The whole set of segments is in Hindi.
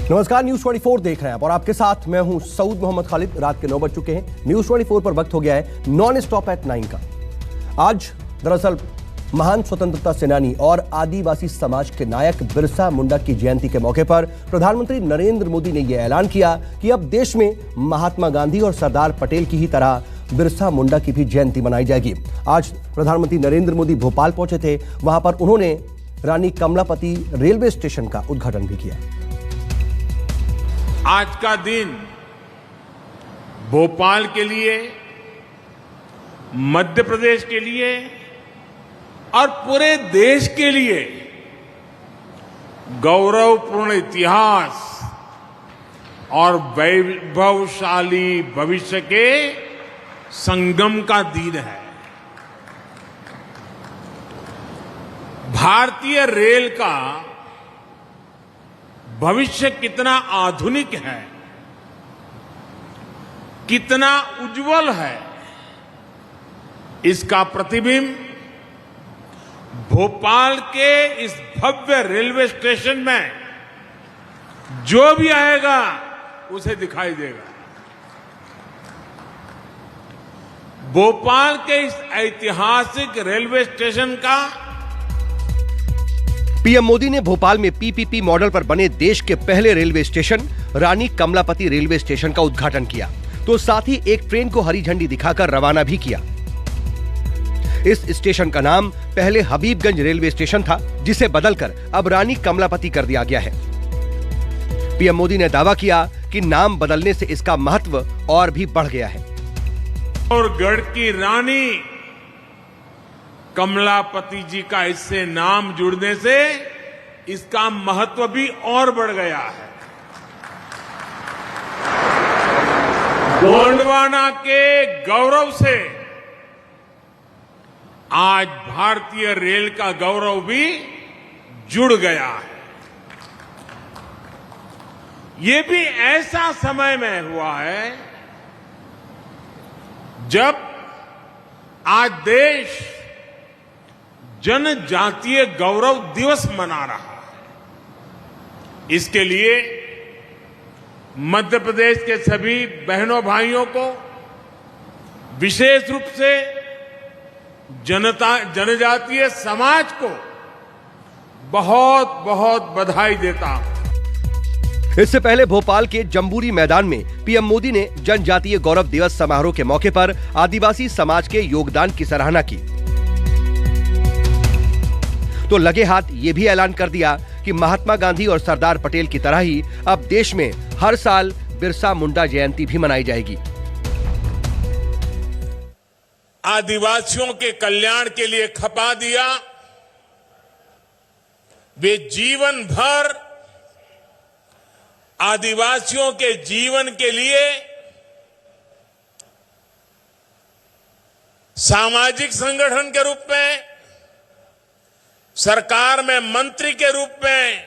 नमस्कार, न्यूज 24 देख रहे हैं आप और आपके साथ मैं हूं सऊद मोहम्मद खालिद। रात के 9 बज चुके हैं। न्यूज 24 पर वक्त हो गया है नॉन स्टॉप एट 9 का। आज दरअसल महान स्वतंत्रता सेनानी और आदिवासी समाज के नायक बिरसा मुंडा की जयंती के मौके पर प्रधानमंत्री नरेंद्र मोदी ने यह ऐलान किया कि अब देश में महात्मा गांधी और सरदार पटेल की ही तरह बिरसा मुंडा की भी जयंती मनाई जाएगी। आज प्रधानमंत्री नरेंद्र मोदी भोपाल पहुंचे थे। वहां पर उन्होंने रानी कमलापति रेलवे स्टेशन का उद्घाटन भी किया। आज का दिन भोपाल के लिए, मध्य प्रदेश के लिए और पूरे देश के लिए गौरवपूर्ण इतिहास और वैभवशाली भविष्य के संगम का दिन है। भारतीय रेल का भविष्य कितना आधुनिक है, कितना उज्जवल है, इसका प्रतिबिंब भोपाल के इस भव्य रेलवे स्टेशन में जो भी आएगा उसे दिखाई देगा। भोपाल के इस ऐतिहासिक रेलवे स्टेशन का पीएम मोदी ने भोपाल में पीपीपी मॉडल पर बने देश के पहले रेलवे स्टेशन रानी कमलापति रेलवे स्टेशन का उद्घाटन किया, तो साथ ही एक ट्रेन को हरी झंडी दिखाकर रवाना भी किया। इस स्टेशन का नाम पहले हबीबगंज रेलवे स्टेशन था, जिसे बदलकर अब रानी कमलापति कर दिया गया है। पीएम मोदी ने दावा किया कि नाम बदलने से इसका महत्व और भी बढ़ गया है। और गढ़ की रानी कमलापति जी का इससे नाम जुड़ने से इसका महत्व भी और बढ़ गया है। गोंडवाना के गौरव से आज भारतीय रेल का गौरव भी जुड़ गया है। ये भी ऐसा समय में हुआ है जब आज देश जनजातीय गौरव दिवस मना रहा है। इसके लिए मध्य प्रदेश के सभी बहनों भाइयों को, विशेष रूप से जनजातीय समाज को बहुत बहुत बधाई देता हूं। इससे पहले भोपाल के जम्बूरी मैदान में पीएम मोदी ने जनजातीय गौरव दिवस समारोह के मौके पर आदिवासी समाज के योगदान की सराहना की, तो लगे हाथ ये भी ऐलान कर दिया कि महात्मा गांधी और सरदार पटेल की तरह ही अब देश में हर साल बिरसा मुंडा जयंती भी मनाई जाएगी। आदिवासियों के कल्याण के लिए खपा दिया। वे जीवन भर आदिवासियों के जीवन के लिए सामाजिक संगठन के रूप में, सरकार में मंत्री के रूप में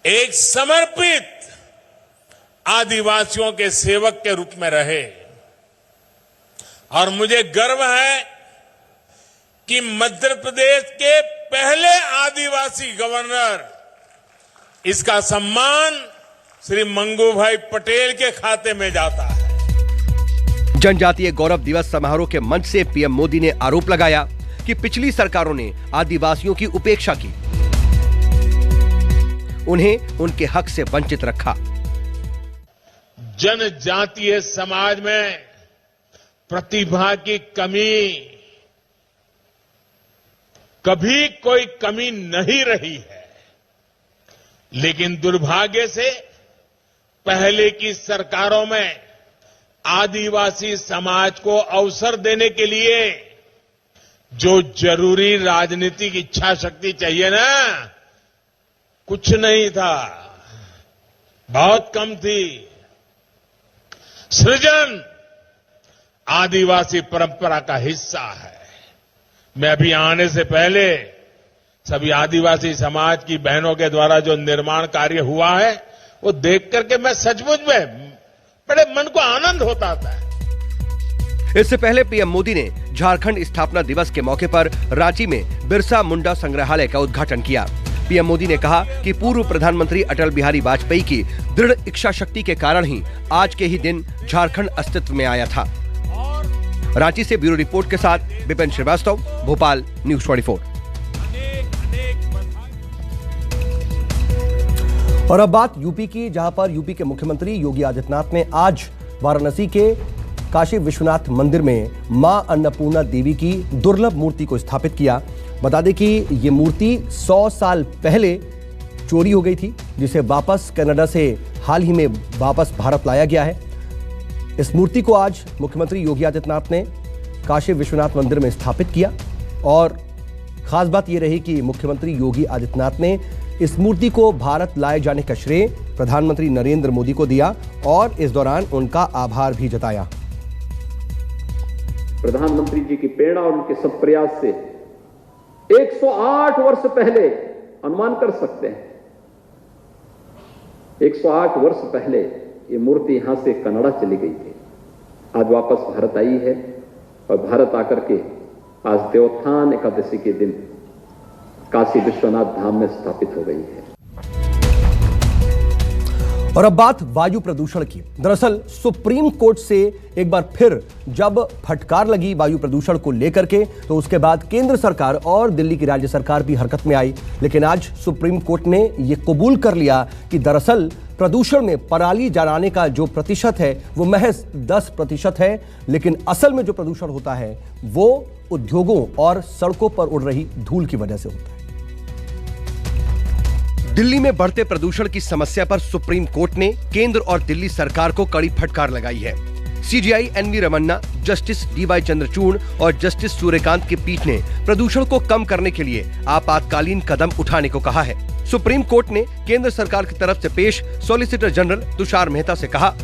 एक समर्पित आदिवासियों के सेवक के रूप में रहे। और मुझे गर्व है कि मध्य प्रदेश के पहले आदिवासी गवर्नर, इसका सम्मान श्री मंगूभाई पटेल के खाते में जाता है। जनजातीय गौरव दिवस समारोह के मंच से पीएम मोदी ने आरोप लगाया कि पिछली सरकारों ने आदिवासियों की उपेक्षा की, उन्हें उनके हक से वंचित रखा। जनजातीय समाज में प्रतिभा की कमी, कभी कोई कमी नहीं रही है, लेकिन दुर्भाग्य से पहले की सरकारों में आदिवासी समाज को अवसर देने के लिए जो जरूरी राजनीतिक इच्छा शक्ति चाहिए ना, कुछ नहीं था, बहुत कम थी। सृजन आदिवासी परंपरा का हिस्सा है। मैं अभी आने से पहले सभी आदिवासी समाज की बहनों के द्वारा जो निर्माण कार्य हुआ है, वो देख करके मैं सचमुच में बड़े मन को आनंद होता था। इससे पहले पीएम मोदी ने झारखंड स्थापना दिवस के मौके पर रांची में बिरसा मुंडा संग्रहालय का उद्घाटन किया। पीएम मोदी ने कहा कि पूर्व प्रधानमंत्री अटल बिहारी वाजपेयी की दृढ़ इच्छा शक्ति के कारण ही आज के ही दिन झारखंड अस्तित्व में आया था। रांची से ब्यूरो रिपोर्ट के साथ विपिन श्रीवास्तव, भोपाल, न्यूज़ 24। और अब बात यूपी की, जहां पर यूपी के मुख्यमंत्री योगी आदित्यनाथ ने आज वाराणसी के काशी विश्वनाथ मंदिर में मां अन्नपूर्णा देवी की दुर्लभ मूर्ति को स्थापित किया। बता दें कि ये मूर्ति 100 साल पहले चोरी हो गई थी, जिसे वापस कनाडा से हाल ही में वापस भारत लाया गया है। इस मूर्ति को आज मुख्यमंत्री योगी आदित्यनाथ ने काशी विश्वनाथ मंदिर में स्थापित किया और खास बात यह रही कि मुख्यमंत्री योगी आदित्यनाथ ने इस मूर्ति को भारत लाए जाने का श्रेय प्रधानमंत्री नरेंद्र मोदी को दिया और इस दौरान उनका आभार भी जताया। प्रधानमंत्री जी की प्रेरणा और उनके सब प्रयास से 108 वर्ष पहले, अनुमान कर सकते हैं, 108 वर्ष पहले ये मूर्ति यहां से कनाडा चली गई थी। आज वापस भारत आई है और भारत आकर के आज देवोत्थान एकादशी के दिन काशी विश्वनाथ धाम में स्थापित हो गई है। और अब बात वायु प्रदूषण की। दरअसल सुप्रीम कोर्ट से एक बार फिर जब फटकार लगी वायु प्रदूषण को लेकर के, तो उसके बाद केंद्र सरकार और दिल्ली की राज्य सरकार भी हरकत में आई। लेकिन आज सुप्रीम कोर्ट ने यह कबूल कर लिया कि दरअसल प्रदूषण में पराली जलाने का जो प्रतिशत है वो महज 10% है, लेकिन असल में जो प्रदूषण होता है वो उद्योगों और सड़कों पर उड़ रही धूल की वजह से होता है। दिल्ली में बढ़ते प्रदूषण की समस्या पर सुप्रीम कोर्ट ने केंद्र और दिल्ली सरकार को कड़ी फटकार लगाई है। CJI NV Ramana, justice DY Chandrachud और जस्टिस सूर्यकांत की पीठ ने प्रदूषण को कम करने के लिए आपातकालीन कदम उठाने को कहा है। सुप्रीम कोर्ट ने केंद्र सरकार की तरफ से पेश सॉलिसिटर जनरल तुषार मेहता से कहा,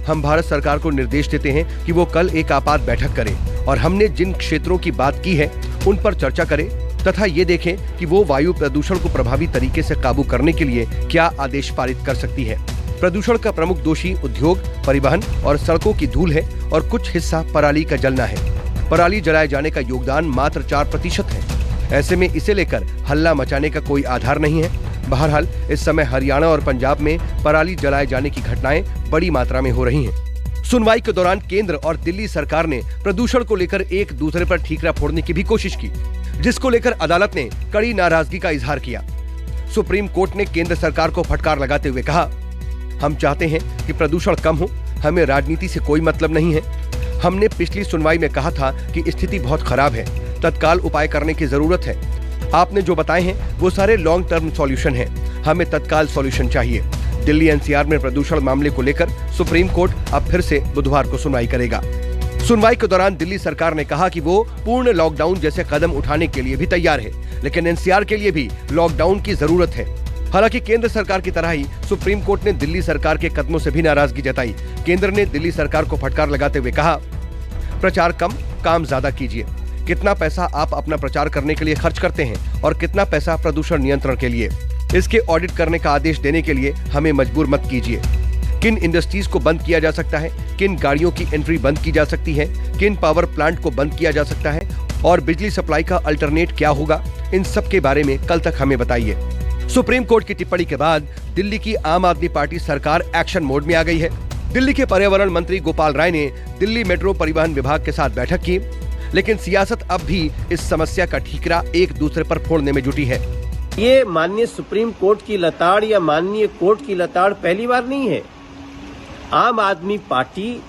हम भारत सरकार को निर्देश देते हैं कि वो कल एक आपात बैठक करे और हमने जिन क्षेत्रों की बात की है उन पर चर्चा करे तथा ये देखें कि वो वायु प्रदूषण को प्रभावी तरीके से काबू करने के लिए क्या आदेश पारित कर सकती है। प्रदूषण का प्रमुख दोषी उद्योग, परिवहन और सड़कों की धूल है और कुछ हिस्सा पराली का जलना है। पराली जलाए जाने का योगदान मात्र 4% है। ऐसे में इसे लेकर हल्ला मचाने का कोई आधार नहीं है। बहरहाल इस समय हरियाणा और पंजाब में पराली जलाए जाने की घटनाएं बड़ी मात्रा में हो रही हैं। सुनवाई के दौरान केंद्र और दिल्ली सरकार ने प्रदूषण को लेकर एक दूसरे पर ठीकरा फोड़ने की भी कोशिश की, जिसको लेकर अदालत ने कड़ी नाराजगी का इजहार किया। सुप्रीम कोर्ट ने केंद्र सरकार को फटकार लगाते हुए कहा, हम चाहते हैं कि प्रदूषण कम हो, हमें राजनीति से कोई मतलब नहीं है। हमने पिछली सुनवाई में कहा था कि स्थिति बहुत खराब है, तत्काल उपाय करने की जरूरत है। आपने जो बताए हैं वो सारे लॉन्ग टर्म सॉल्यूशन हैं, हमें तत्काल सॉल्यूशन चाहिए। दिल्ली एनसीआर में प्रदूषण मामले को लेकर सुप्रीम कोर्ट अब फिर से बुधवार को सुनवाई करेगा। सुनवाई के दौरान दिल्ली सरकार ने कहा कि वो पूर्ण लॉकडाउन जैसे कदम उठाने के लिए भी तैयार है, लेकिन एनसीआर के लिए भी लॉकडाउन की जरूरत है। हालांकि केंद्र सरकार की तरह ही सुप्रीम कोर्ट ने दिल्ली सरकार के कदमों से भी नाराजगी जताई। केंद्र ने दिल्ली सरकार को फटकार लगाते हुए कहा, प्रचार कम, काम ज्यादा कीजिए। कितना पैसा आप अपना प्रचार करने के लिए खर्च करते हैं और कितना पैसा प्रदूषण नियंत्रण के लिए, इसके ऑडिट करने का आदेश देने के लिए हमें मजबूर मत कीजिए। किन इंडस्ट्रीज को बंद किया जा सकता है, किन गाड़ियों की एंट्री बंद की जा सकती है, किन पावर प्लांट को बंद किया जा सकता है और बिजली सप्लाई का अल्टरनेट क्या होगा, इन सब के बारे में कल तक हमें बताइए। सुप्रीम कोर्ट की टिप्पणी के बाद दिल्ली की आम आदमी पार्टी सरकार एक्शन मोड में आ गई है। दिल्ली के पर्यावरण मंत्री गोपाल राय ने दिल्ली मेट्रो परिवहन विभाग के साथ बैठक की, लेकिन सियासत अब भी इस समस्या का ठीकरा एक दूसरे पर फोड़ने में जुटी है। ये माननीय सुप्रीम कोर्ट की लताड़ या माननीय कोर्ट की लताड़ पहली बार नहीं है। आम आदमी पार्टी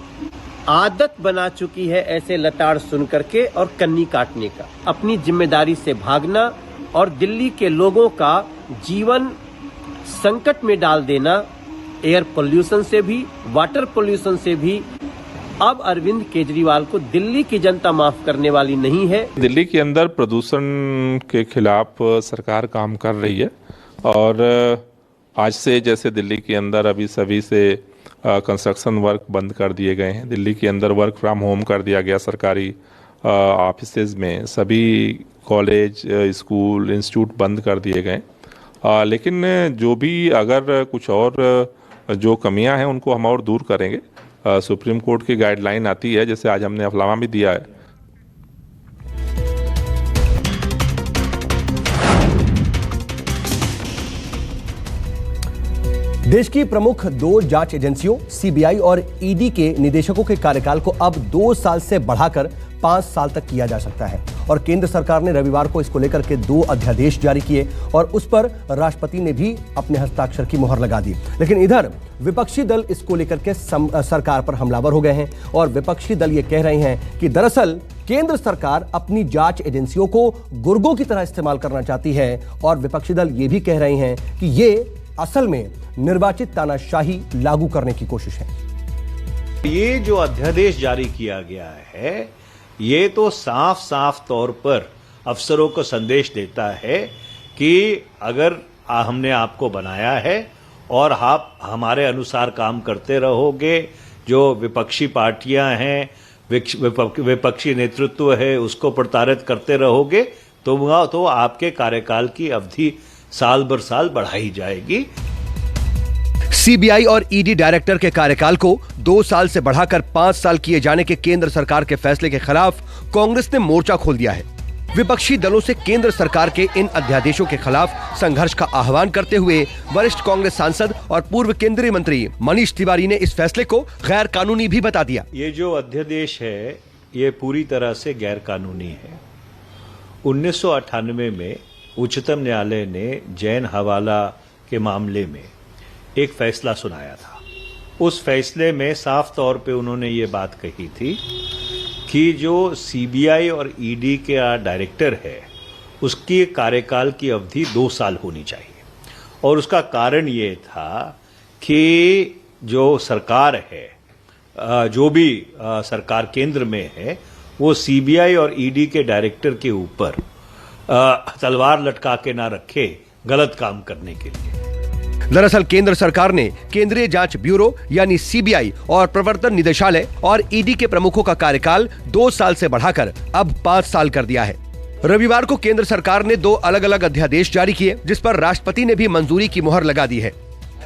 आदत बना चुकी है ऐसे लताड़ सुन करके और कन्नी काटने का, अपनी जिम्मेदारी से भागना और दिल्ली के लोगों का जीवन संकट में डाल देना। एयर पोल्यूशन से भी, वाटर पोल्यूशन से भी अब अरविंद केजरीवाल को दिल्ली की जनता माफ करने वाली नहीं है। दिल्ली के अंदर प्रदूषण के खिलाफ सरकार काम कर रही है और आज से जैसे दिल्ली के अंदर अभी सभी से कंस्ट्रक्शन वर्क बंद कर दिए गए हैं। दिल्ली के अंदर वर्क फ्रॉम होम कर दिया गया सरकारी ऑफिसेज में, सभी कॉलेज, स्कूल, इंस्टीट्यूट बंद कर दिए गए। लेकिन जो भी अगर कुछ और जो कमियां हैं उनको हम और दूर करेंगे। सुप्रीम कोर्ट की गाइडलाइन आती है, जैसे आज हमने अफलामा भी दिया है। देश की प्रमुख 2 जांच एजेंसियों सीबीआई और ईडी के निदेशकों के कार्यकाल को अब 2 साल से बढ़ाकर 5 साल तक किया जा सकता है और केंद्र सरकार ने रविवार को इसको लेकर के 2 अध्यादेश जारी किए और उस पर राष्ट्रपति ने भी अपने हस्ताक्षर की मुहर लगा दी। लेकिन इधर विपक्षी दल इसको लेकर के सरकार पर हमलावर हो गए हैं और विपक्षी दल ये कह रहे हैं कि दरअसल केंद्र सरकार अपनी जांच एजेंसियों को गुर्गों की तरह इस्तेमाल करना चाहती है और विपक्षी दल ये भी कह रहे हैं कि ये असल में निर्वाचित तानाशाही लागू करने की कोशिश है। ये जो अध्यादेश जारी किया गया है ये तो साफ साफ तौर पर अफसरों को संदेश देता है कि अगर हमने आपको बनाया है और आप हमारे अनुसार काम करते रहोगे, जो विपक्षी पार्टियां हैं, विपक्षी नेतृत्व है, उसको प्रताड़ित करते रहोगे तो आपके कार्यकाल की अवधि साल बर साल बढ़ाई जाएगी। सीबीआई और ईडी डायरेक्टर के कार्यकाल को 2 साल से बढ़ाकर 5 साल किए जाने के केंद्र सरकार के फैसले के खिलाफ कांग्रेस ने मोर्चा खोल दिया है। विपक्षी दलों से केंद्र सरकार के इन अध्यादेशों के खिलाफ संघर्ष का आह्वान करते हुए वरिष्ठ कांग्रेस सांसद और पूर्व केंद्रीय मंत्री मनीष तिवारी ने इस फैसले को गैर कानूनी भी बता दिया। ये जो अध्यादेश है ये पूरी तरह से गैर कानूनी है। 1998 में उच्चतम न्यायालय ने जैन हवाला के मामले में एक फैसला सुनाया था। उस फैसले में साफ तौर पे उन्होंने ये बात कही थी कि जो सीबीआई और ईडी के डायरेक्टर है उसकी कार्यकाल की अवधि 2 साल होनी चाहिए और उसका कारण ये था कि जो सरकार है, जो भी सरकार केंद्र में है, वो सीबीआई और ईडी के डायरेक्टर के ऊपर तलवार लटका के ना रखे गलत काम करने के लिए। दरअसल केंद्र सरकार ने केंद्रीय जांच ब्यूरो यानी सीबीआई और प्रवर्तन निदेशालय और ईडी के प्रमुखों का कार्यकाल 2 साल से बढ़ाकर अब 5 साल कर दिया है। रविवार को केंद्र सरकार ने 2 अलग अलग अध्यादेश जारी किए जिस पर राष्ट्रपति ने भी मंजूरी की मुहर लगा दी है,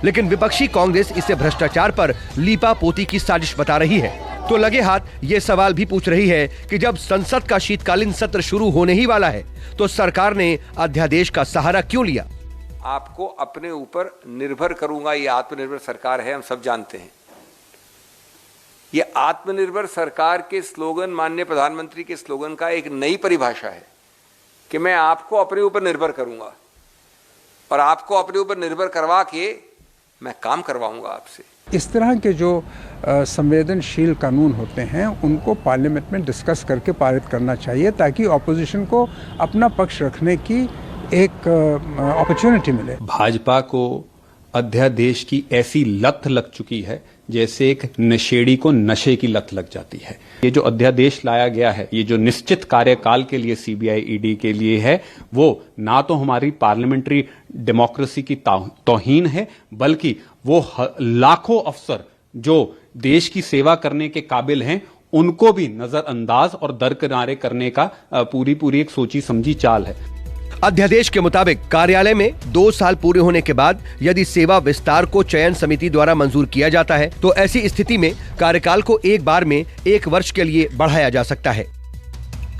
लेकिन विपक्षी कांग्रेस इसे भ्रष्टाचार पर लीपापोती की साजिश बता रही है। तो लगे हाथ ये सवाल भी पूछ रही है कि जब संसद का शीतकालीन सत्र शुरू होने ही वाला है तो सरकार ने अध्यादेश का सहारा क्यों लिया। आपको अपने ऊपर निर्भर करूंगा, ये आत्मनिर्भर सरकार है, हम सब जानते हैं। ये आत्मनिर्भर सरकार के स्लोगन, माननीय प्रधानमंत्री के स्लोगन का एक नई परिभाषा है कि मैं आपको अपने ऊपर निर्भर करूंगा और आपको अपने ऊपर निर्भर करवा के मैं काम करवाऊंगा आपसे। इस तरह के जो संवेदनशील कानून होते हैं उनको पार्लियामेंट में डिस्कस करके पारित करना चाहिए ताकि ऑपोजिशन को अपना पक्ष रखने की एक अपॉर्चुनिटी मिले। भाजपा को अध्यादेश की ऐसी लत लग चुकी है जैसे एक नशेड़ी को नशे की लत लग जाती है। ये जो अध्यादेश लाया गया है, ये जो निश्चित कार्यकाल के लिए सीबीआई ईडी के लिए है, वो ना तो हमारी पार्लियामेंट्री डेमोक्रेसी की तौहीन है, बल्कि वो लाखों अफसर जो देश की सेवा करने के काबिल हैं उनको भी नजरअंदाज और दरकिनारे करने का पूरी एक सोची समझी चाल है। अध्यादेश के मुताबिक कार्यालय में 2 साल पूरे होने के बाद यदि सेवा विस्तार को चयन समिति द्वारा मंजूर किया जाता है तो ऐसी स्थिति में कार्यकाल को एक बार में 1 वर्ष के लिए बढ़ाया जा सकता है।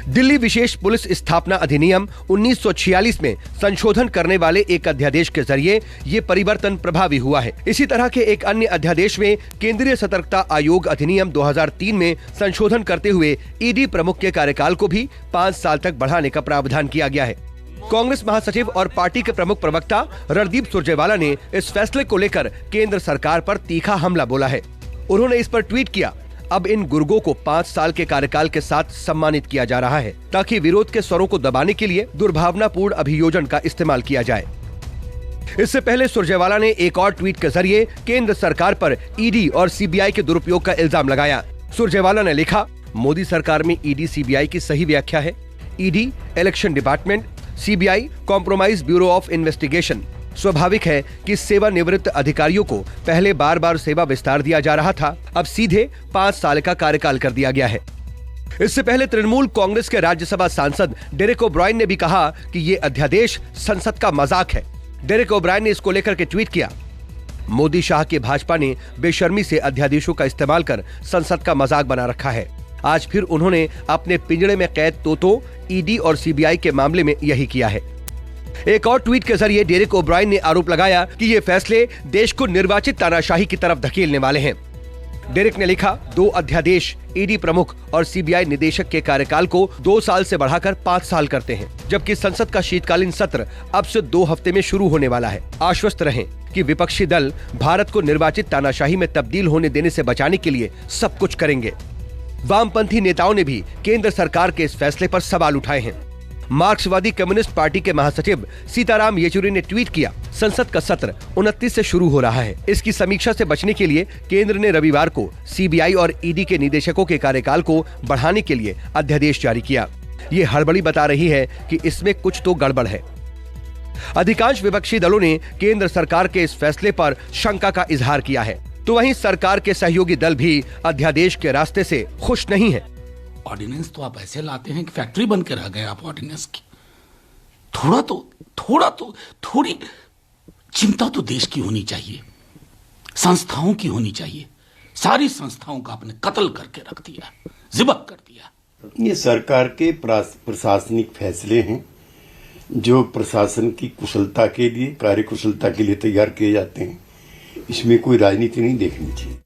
दिल्ली विशेष पुलिस स्थापना अधिनियम 1946 में संशोधन करने वाले एक अध्यादेश के जरिए ये परिवर्तन प्रभावी हुआ है। इसी तरह के एक अन्य अध्यादेश में केंद्रीय सतर्कता आयोग अधिनियम 2003 में संशोधन करते हुए ईडी प्रमुख के कार्यकाल को भी 5 साल तक बढ़ाने का प्रावधान किया गया है। कांग्रेस महासचिव और पार्टी के प्रमुख प्रवक्ता रणदीप सुरजेवाला ने इस फैसले को लेकर केंद्र सरकार पर तीखा हमला बोला है। उन्होंने इस पर ट्वीट किया, अब इन गुर्गों को 5 साल के कार्यकाल के साथ सम्मानित किया जा रहा है ताकि विरोध के स्वरों को दबाने के लिए दुर्भावनापूर्ण अभियोजन का इस्तेमाल किया जाए। इससे पहले सुरजेवाला ने एक और ट्वीट के जरिए केंद्र सरकार पर ईडी और सीबीआई के दुरुपयोग का इल्जाम लगाया। सुरजेवाला ने लिखा, मोदी सरकार में ईडी सीबीआई की सही व्याख्या है। ED election department, CBI compromise bureau of investigation. स्वाभाविक है कि सेवानिवृत्त अधिकारियों को पहले बार सेवा विस्तार दिया जा रहा था, अब सीधे 5 साल का कार्यकाल कर दिया गया है। इससे पहले तृणमूल कांग्रेस के राज्यसभा सांसद डेरेक ओब्रायन ने भी कहा कि ये अध्यादेश संसद का मजाक है। डेरेक ओब्रायन ने इसको लेकर के ट्वीट किया, मोदी शाह की भाजपा ने बेशर्मी से अध्यादेशों का इस्तेमाल कर संसद का मजाक बना रखा है। आज फिर उन्होंने अपने पिंजड़े में कैद तोतों ईडी और सीबीआई के मामले में यही किया है। एक और ट्वीट के जरिए डेरेक ओब्रायन ने आरोप लगाया कि ये फैसले देश को निर्वाचित तानाशाही की तरफ धकेलने वाले हैं। डेरेक ने लिखा, 2 अध्यादेश ईडी प्रमुख और सीबीआई निदेशक के कार्यकाल को 2 साल से बढ़ाकर 5 साल करते हैं, जबकि संसद का शीतकालीन सत्र अब से 2 हफ्ते में शुरू होने वाला है। आश्वस्त रहें कि विपक्षी दल भारत को निर्वाचित तानाशाही में तब्दील होने देने से बचाने के लिए सब कुछ करेंगे। वामपंथी नेताओं ने भी केंद्र सरकार के इस फैसले पर सवाल उठाए हैं। मार्क्सवादी कम्युनिस्ट पार्टी के महासचिव सीताराम येचुरी ने ट्वीट किया, संसद का सत्र 29 से शुरू हो रहा है। इसकी समीक्षा से बचने के लिए केंद्र ने रविवार को सीबीआई और ईडी के निदेशकों के कार्यकाल को बढ़ाने के लिए अध्यादेश जारी किया। ये हड़बड़ी बता रही है कि इसमें कुछ तो गड़बड़ है। अधिकांश विपक्षी दलों ने केंद्र सरकार के इस फैसले पर शंका का इजहार किया है, तो वहीं सरकार के सहयोगी दल भी अध्यादेश के रास्ते से खुश नहीं है। ऑर्डिनेंस तो आप ऐसे लाते हैं कि फैक्ट्री बन के रह गए आप ऑर्डिनेंस की। थोड़ी चिंता तो देश की होनी चाहिए, संस्थाओं की होनी चाहिए। सारी संस्थाओं का आपने कत्ल करके रख दिया, ज़िबक कर दिया। ये सरकार के प्रशासनिक फैसले हैं जो प्रशासन की कुशलता के लिए, कार्य कुशलता के लिए तैयार किए जाते हैं। इसमें कोई राजनीति नहीं देखनी चाहिए।